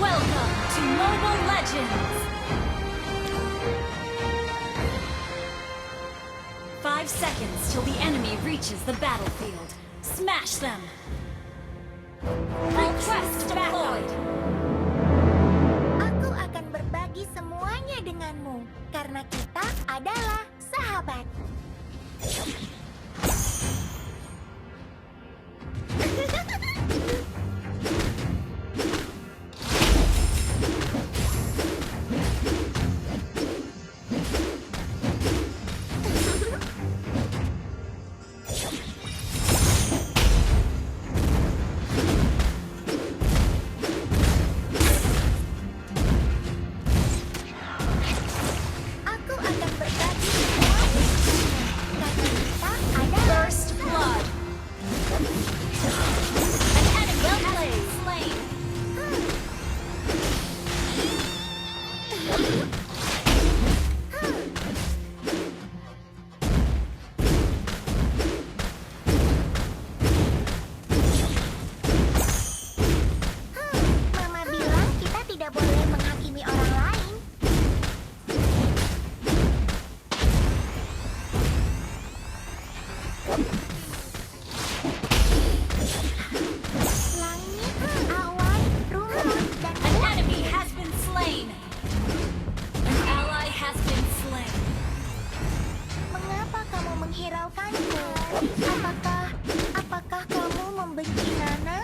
Welcome to Mobile Legends! 5 seconds till the enemy reaches the battlefield. Smash them! Request deployed! Aku akan berbagi semuanya denganmu, karena kita adalah sahabat. Aku akan berbagi semuanya denganmu, karena kita adalah First blood! An enemy has been slain! Mama bilang kita tidak boleh menghakimi orang lain. Langit, awan, rumput, dan An enemy has been slain! An ally has been slain! mengapa kamu menghiraukanku? Apakah kamu membenci Nana?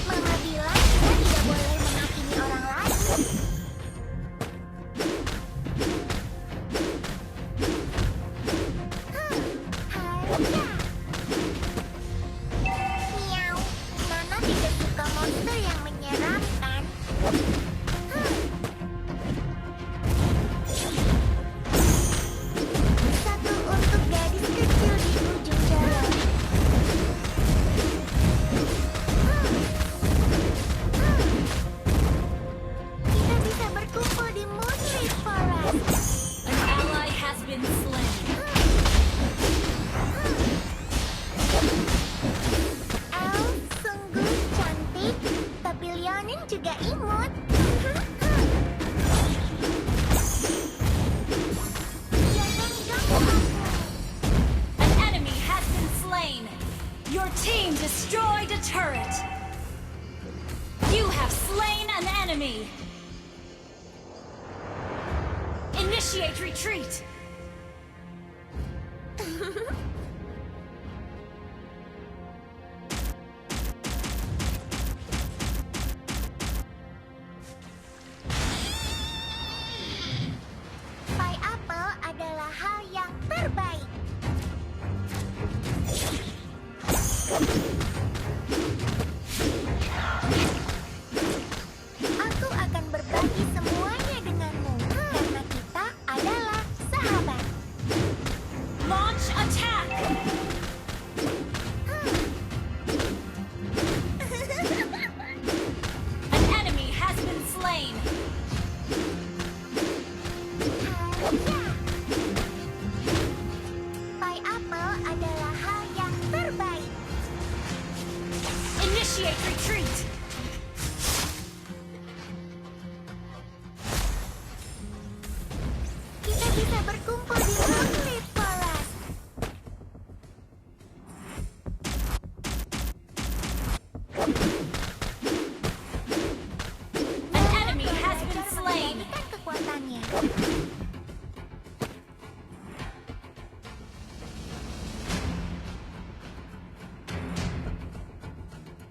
Mama bilang kita tidak boleh menghakimi orang lain. Haiya. Miau. Nana tidak suka monster yang menyeramkan. Satu untuk gadis kecil di ujung jalan. Kita bisa berkumpul di Moonlit Forest. An ally has been slain! Elle sungguh cantik, tapi Leonin juga imut. Jangan ganggu aku. An enemy has been slain! Your team destroyed a turret! You have slain an enemy! Initiate retreat! Pie apple adalah hal yang terbaik. Aku akan berbagi semuanya denganmu, karena kita adalah sahabat. Launch attack! An enemy has been slain! Haiya. Pie apple adalah hal yang terbaik. Initiate retreat! Kita bisa berkumpul di Moonlit Forest. An enemy has been slain! Mengendalikan kekuatannya.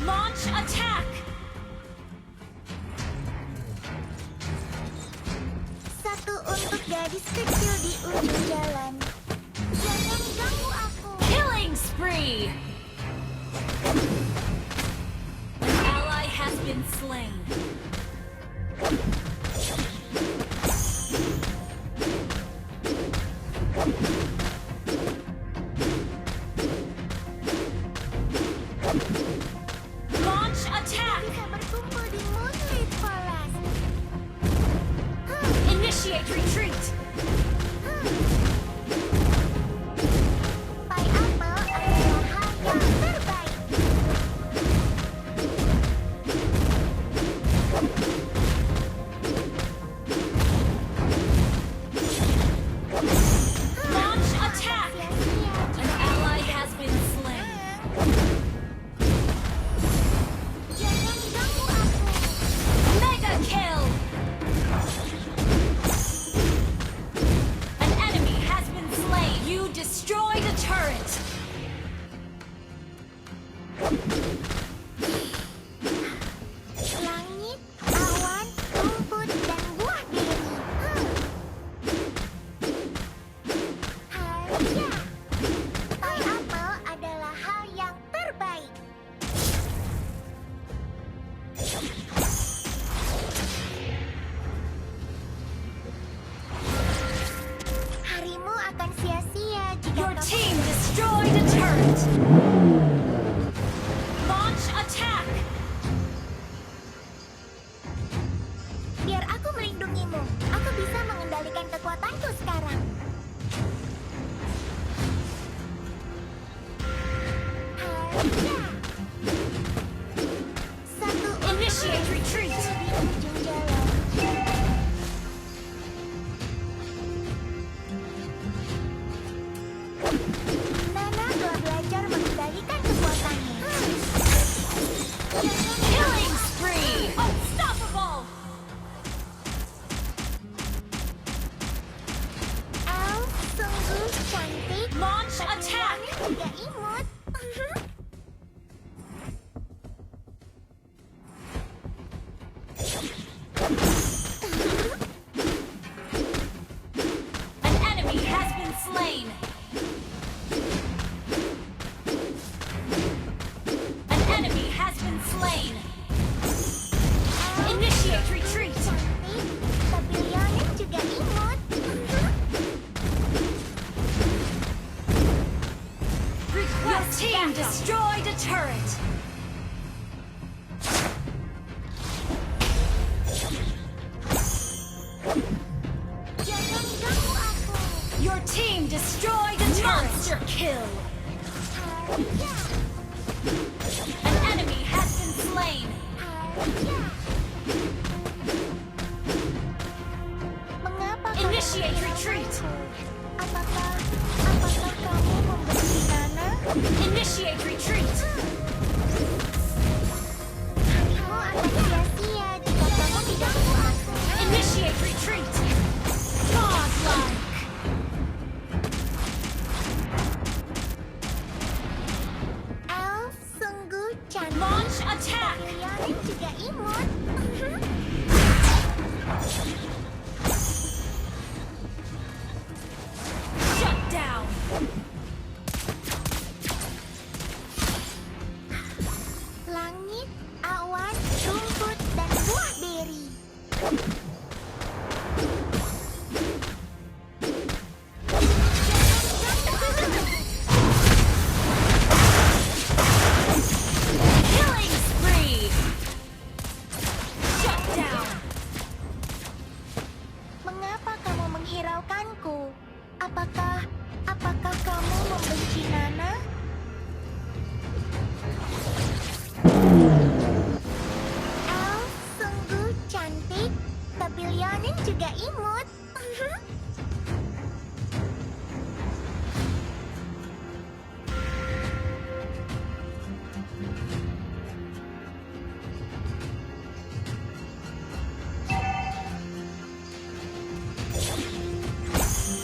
Launch attack! Satu untuk gadis kecil di ujung jalan. Jangan ganggu aku. Killing spree! An ally has been slain. Launch attack! Bisa berkumpul di Moonlit Forest. Initiate retreat! Pie apple adalah hal yang terbaik. Langit, awan, rumput, dan buah beri. Hanya, pie apple adalah hal yang terbaik. Harimu akan sia-sia jika Your kamu team destroyed a turret. Launch attack. Biar aku melindungimu. Aku bisa mengendalikan kekuatanku sekarang. Hanya. Satu Initiate retreat. di ujung jalan. Nana telah belajar mengendalikan kekuatannya. Killing spree. Unstoppable. Elf sungguh cantik. Launch attack. Juga imut. An enemy has been slain. An enemy has been slain. Initiate retreat. Cantik, tapi Lionel juga imut. Your team destroyed a turret. Jangan ganggu aku. Your team destroyed a turret. Monster kill. Hanya, An enemy has been slain. hanya. Mengapa kamu Initiate menghiraukanku? retreat. Apakah kamu membenci Nana? Initiate retreat. Harimu akan sia-sia jika kamu tidak mengganggu aku. Initiate retreat. Godlike. Elf sungguh cantik. Launch attack. Lionel juga imut. Shut down. Langit, awan, rumput, dan buah beri. Killing spree. Shut down. Mengapa kamu menghiraukanku? Apakah kamu membenci Nana? Elf sungguh cantik, tapi Lionel juga imut.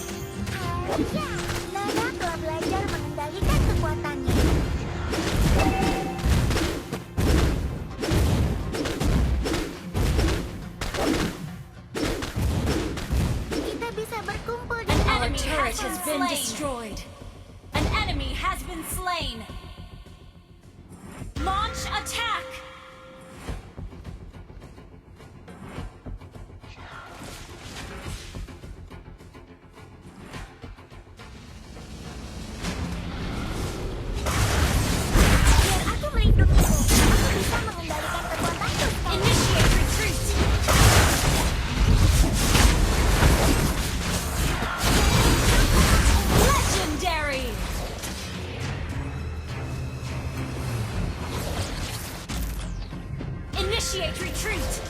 Hanya, Nana telah belajar mengendalikan kekuatannya. Kita bisa berkumpul di An bawah enemy turret has been destroyed. An enemy has been slain. Launch attack. Biar aku melindungimu. Aku bisa mengendalikan kekuatanku sekarang. Initiate retreat. Legendary. Initiate retreat.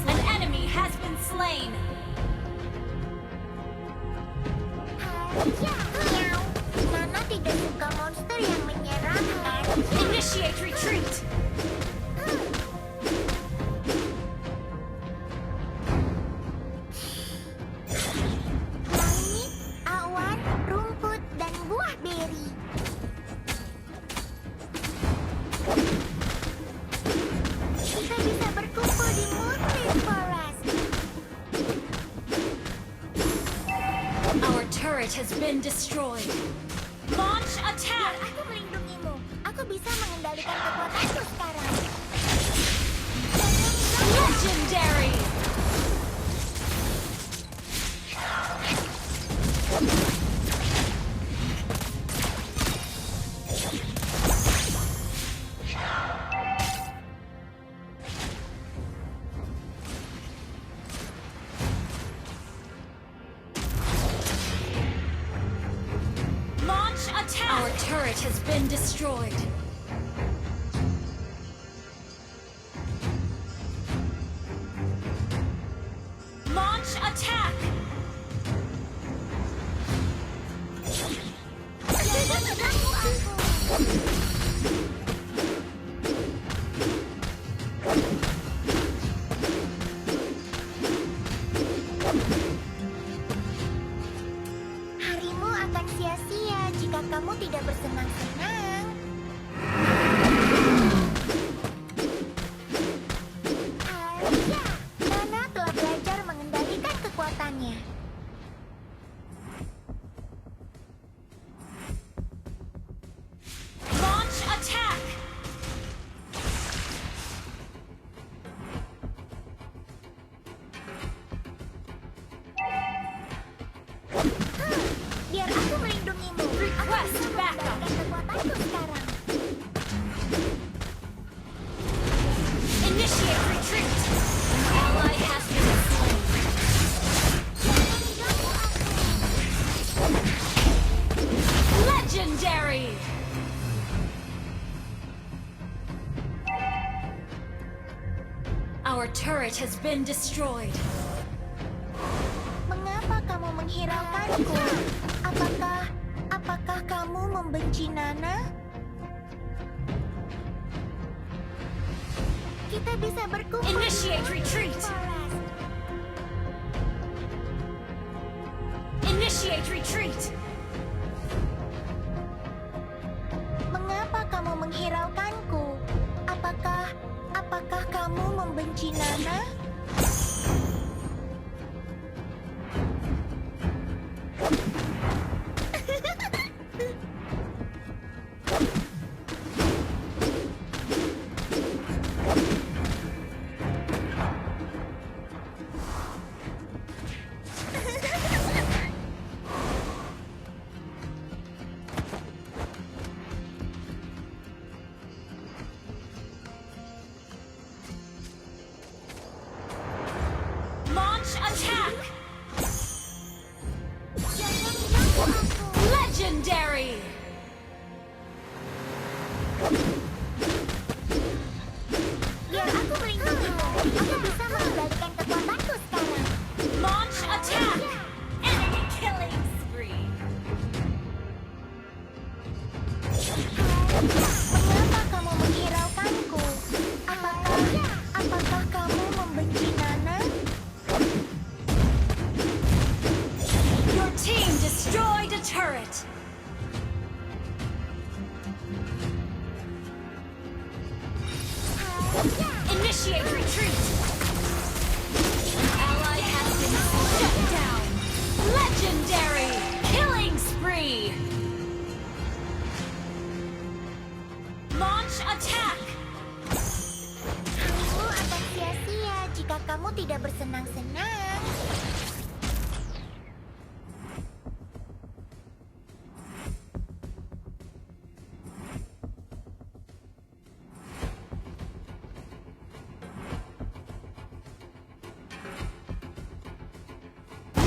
An enemy has been slain. Hanya, miau. Nana tidak suka monster yang menyerang. Initiate retreat! Langit, awan, rumput, dan buah beri. Kita bisa berkumpul di Moonlit Forest. Our turret has been destroyed. Launch attack! Aku melindungimu. Aku bisa mengendalikan kekuatanku sekarang. Legendary! Launch attack! Our turret has been destroyed. Launch attack! Jangan ganggu aku. Harimu akan sia-sia jika kamu tidak bersenang-senang. Alia, Nana telah belajar mengendalikan kekuatannya. Launch attack! Biar aku melindungimu. Request Aku bisa backup. mengendalikan kekuatanku sekarang. Initiate retreat! An ally has been slain. Jangan ganggu aku. Legendary! Our turret has been destroyed. Mengapa kamu menghiraukanku? Apakah kamu membenci Nana? Kita bisa berkumpul. Initiate di retreat. Forest. Initiate retreat! Mengapa kamu menghiraukanku? Apakah kamu membenci Nana? Launch attack! Jangan ganggu aku. Legendary! Biar aku melindungimu. Aku bisa mengendalikan kekuatanku sekarang. Launch attack! Enemy killing spree! Mengapa kamu menghiraukanku? Apakah kamu membenci Nana? Your team destroyed a turret! Initiate retreat! An ally has been shut down! Legendary! Killing spree! Launch attack! Harimu akan sia-sia jika kamu tidak bersenang-senang.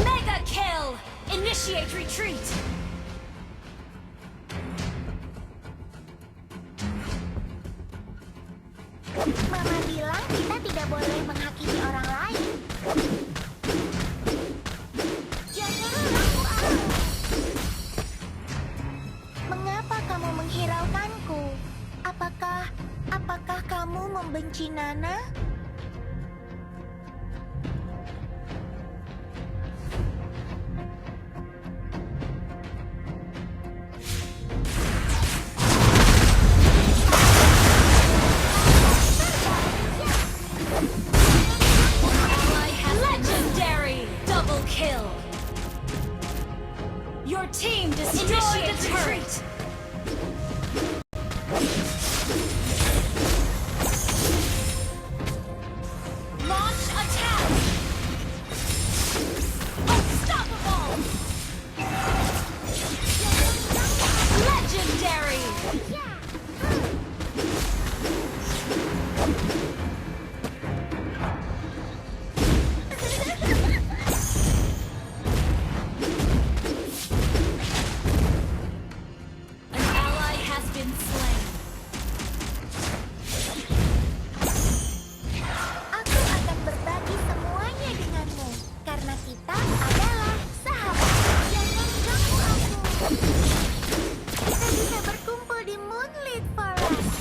Mega kill! Initiate retreat! Mama bilang kita tidak boleh menghakimi orang lain. Jangan ganggu aku. Mengapa kamu menghiraukanku? Apakah membenci Nana? Legendary! Double kill! Your team destroyed the turret! Launch attack! Unstoppable! Legendary! An ally has been slain. Aku akan berbagi semuanya denganmu, karena kita adalah sahabat. Jangan ganggu aku. Kita bisa berkumpul di Moonlit Forest.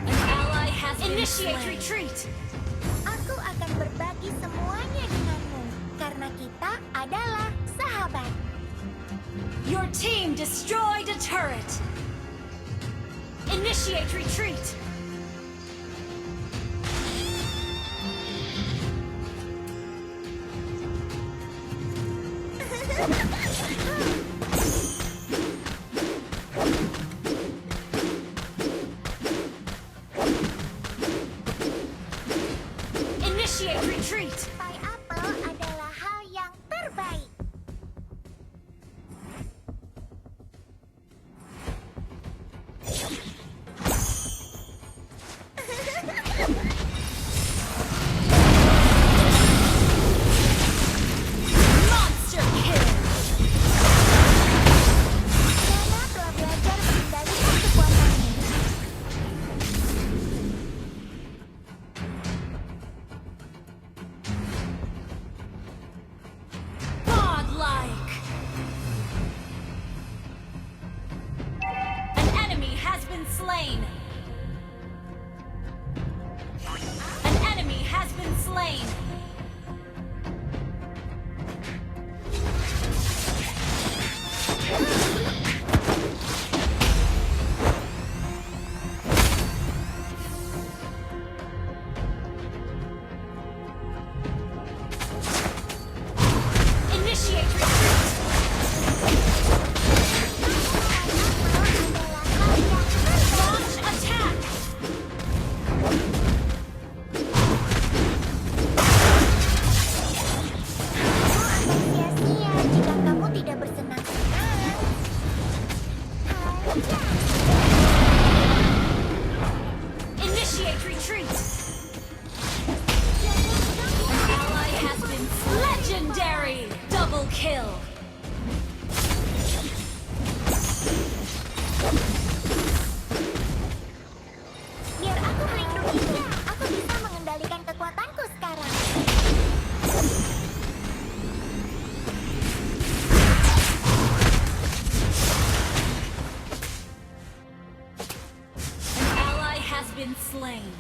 An ally has been Initiate slain. Retreat! Aku akan berbagi semuanya denganmu, karena kita adalah sahabat. Your team destroyed a turret! Initiate retreat! Initiate retreat! Pie apple adalah hal yang terbaik. Monster kill! Nana telah belajar mengendalikan kekuatannya. Godlike! An enemy has been slain! An enemy has been slain! Initiate retreat! Launch attack! Sia-sia jika kamu tidak bersenang-senang. Initiate retreat! An ally has been legendary! Double kill! Biar aku melindunginya. Aku bisa mengendalikan kekuatanku sekarang. An ally has been slain.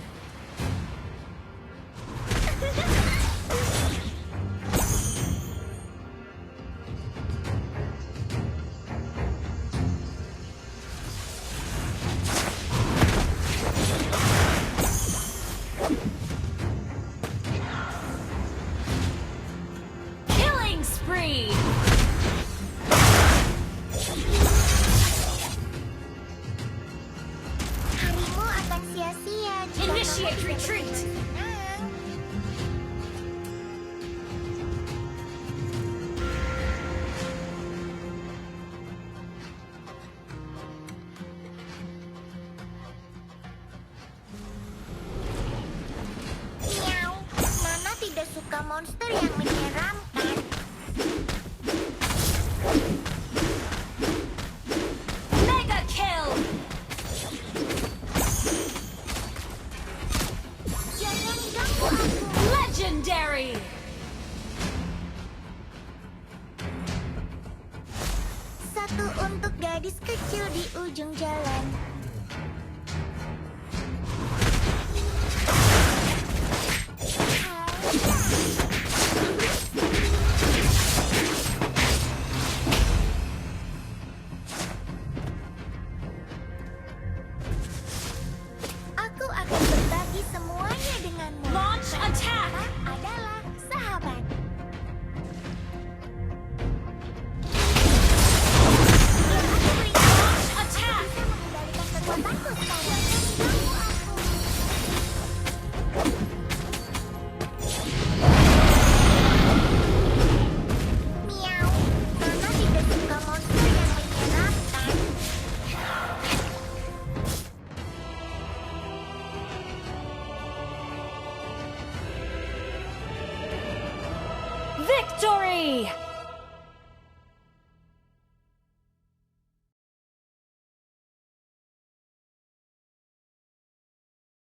Killing spree! Harimu akan sia-sia jika kamu Initiate tidak retreat! bersenang-senang. Miau, Nana tidak suka monster yang menyeramkan. Mega kill! satu untuk gadis kecil di ujung jalan. Aku akan berbagi semuanya denganmu. Launch attack! Kita adalah sahabat. Launch attack! Bisa mengendalikan kekuatanku sekarang. Kamu aku. Miau. Nana tidak suka monster yang menyenangkan. Victory!